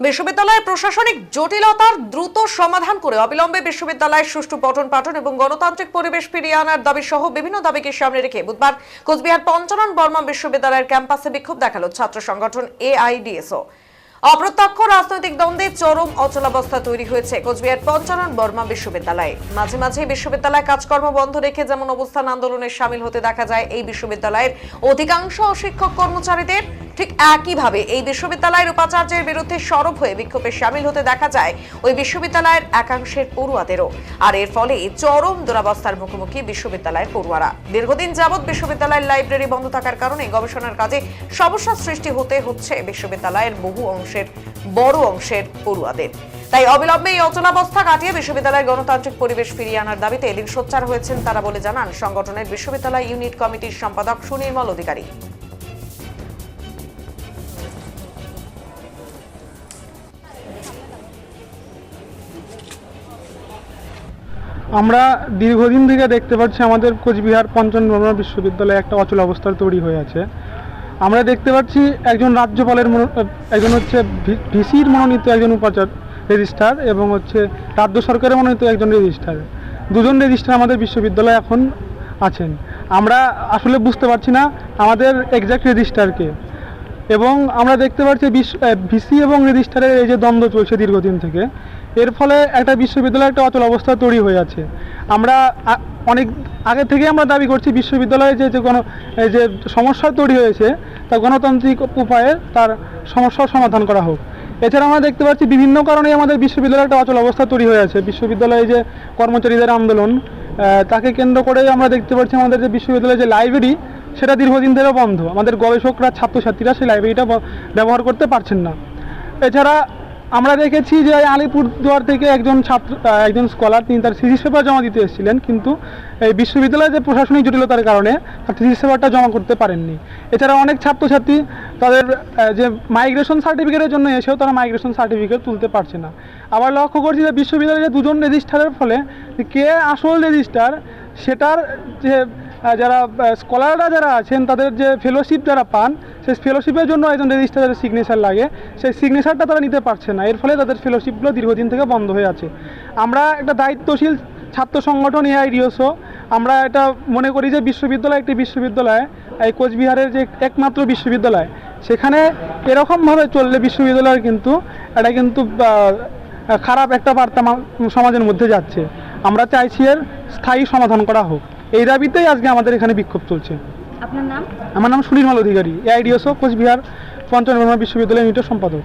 বিশ্ববিদ্যালয়ের প্রশাসনিক জটিলতার দ্রুত সমাধান করে অবিলম্বে বিশ্ববিদ্যালয়ের সুষ্ঠু পঠন পাঠন এবং গণতান্ত্রিক পরিবেশ ফিরিয়ে আনার দাবি সহ বিভিন্ন দাবিকে সামনে রেখে বুধবার কোচবিহার পঞ্চানন বর্মা বিশ্ববিদ্যালয়ের ক্যাম্পাসে বিক্ষোভ দেখালো ছাত্র সংগঠন এআইডিএসও। অপ্রত্যক্ষ রাজনৈতিক দ্বন্দ্বে চরম অচলাবস্থা তৈরি হয়েছে কোচবিহার পঞ্চানন বর্মা বিশ্ববিদ্যালয়ে। মাঝে মাঝে বিশ্ববিদ্যালয় কাজকর্ম বন্ধ রেখে যেমন অবস্থান আন্দোলনে সামিল হতে দেখা যায় এই বিশ্ববিদ্যালয়ের অধিকাংশ শিক্ষক কর্মচারীদের, ঠিক একইভাবে এই বিশ্ববিদ্যালয়ের উপাচার্যের বিরুদ্ধে সরব হয়ে বিক্ষোভে সামিল হতে দেখা যায় ওই বিশ্ববিদ্যালয়ের একাংশের পড়ুয়াদেরও। আর এর ফলে চরম দুরবস্থার মুখোমুখি বিশ্ববিদ্যালয়ের পড়ুয়ারা। দীর্ঘদিন যাবৎ বিশ্ববিদ্যালয়ের লাইব্রেরি বন্ধ থাকার কারণে গবেষণার কাজে সমস্যার সৃষ্টি হচ্ছে বিশ্ববিদ্যালয়ের বড় অংশের পড়ুয়াদের। তাই অবিলম্বে এই অচলাবস্থা কাটিয়ে বিশ্ববিদ্যালয়ের গণতান্ত্রিক পরিবেশ ফিরিয়ে আনার দাবিতে এদিন সোচ্চার হয়েছেন তারা বলে জানান সংগঠনের বিশ্ববিদ্যালয় ইউনিট কমিটির সম্পাদক সুনির্মল অধিকারী। আমরা দীর্ঘদিন থেকে দেখতে পাচ্ছি আমাদের কোচবিহার পঞ্চানন বর্মা বিশ্ববিদ্যালয়ে একটা অচল অবস্থা তৈরি হয়ে আছে। আমরা দেখতে পাচ্ছি একজন রাজ্যপালের একজন হচ্ছে ভিসির মনোনীত একজন উপাচার্য রেজিস্ট্রার এবং হচ্ছে রাজ্য সরকারের মনোনীত একজন রেজিস্ট্রার, দুজন রেজিস্ট্রার আমাদের বিশ্ববিদ্যালয়ে এখন আছেন। আমরা আসলে বুঝতে পারছি না আমাদের এক্সাক্ট রেজিস্ট্রারকে, এবং আমরা দেখতে পাচ্ছি ভিসি এবং রেজিস্ট্রারের এই যে দ্বন্দ্ব চলছে দীর্ঘদিন থেকে, এর ফলে একটা বিশ্ববিদ্যালয়ে একটা অচল অবস্থা তৈরি হয়ে আছে। আমরা অনেক আগে থেকে আমরা দাবি করছি বিশ্ববিদ্যালয়ে যে সমস্যা তৈরি হয়েছে তা গণতান্ত্রিক উপায়ে তার সমস্যার সমাধান করা হোক। এছাড়া আমরা দেখতে পাচ্ছি বিভিন্ন কারণে আমাদের বিশ্ববিদ্যালয়ে একটা অচল অবস্থা তৈরি হয়ে আছে। বিশ্ববিদ্যালয়ে যে কর্মচারীদের আন্দোলন, তাকে কেন্দ্র করে আমরা দেখতে পাচ্ছি আমাদের যে বিশ্ববিদ্যালয়ের যে লাইব্রেরি সেটা দীর্ঘদিন ধরে বন্ধ। আমাদের গবেষকরা, ছাত্রছাত্রীরা সেই লাইব্রেরিটা ব্যবহার করতে পারছেন না। এছাড়া আমরা দেখেছি যে আলিপুরদুয়ার থেকে একজন স্কলার, তিনি তার থিসিস পেপার জমা দিতে এসেছিলেন, কিন্তু এই বিশ্ববিদ্যালয়ের যে প্রশাসনিক জটিলতার কারণে তার থিসিস পেপারটা জমা করতে পারেননি। এছাড়া অনেক ছাত্রছাত্রী তাদের যে মাইগ্রেশন সার্টিফিকেটের জন্য এসেও তারা মাইগ্রেশন সার্টিফিকেট তুলতে পারছে না। আবার লক্ষ্য করছি যে বিশ্ববিদ্যালয়ে দুজন রেজিস্ট্রারের ফলে কে আসল রেজিস্ট্রার সেটার যে যারা স্কলাররা যারা আছেন তাদের যে ফেলোশিপ যারা পান, সেই ফেলোশিপের জন্য একজন রেজিস্ট্রারের সিগনেচার লাগে, সেই সিগনেচারটা তারা নিতে পারছে না। এর ফলে তাদের ফেলোশিপগুলো দীর্ঘদিন থেকে বন্ধ হয়ে আছে। আমরা একটা দায়িত্বশীল ছাত্র সংগঠন এআইডিএসও, আমরা এটা মনে করি যে বিশ্ববিদ্যালয় একটি বিশ্ববিদ্যালয়, এই কোচবিহারের যে একমাত্র বিশ্ববিদ্যালয়, সেখানে এরকমভাবে চললে বিশ্ববিদ্যালয়ের এটা কিন্তু খারাপ একটা বার্তা সমাজের মধ্যে যাচ্ছে। আমরা চাইছি এর স্থায়ী সমাধান করা হোক। এই দাবিতেই আজকে আমাদের এখানে বিক্ষোভ চলছে। আপনার নাম? আমার নাম সুনির্মল অধিকারী, এআইডিএসও কোচবিহার পঞ্চানন বর্মা বিশ্ববিদ্যালয় ইউনিটের সম্পাদক।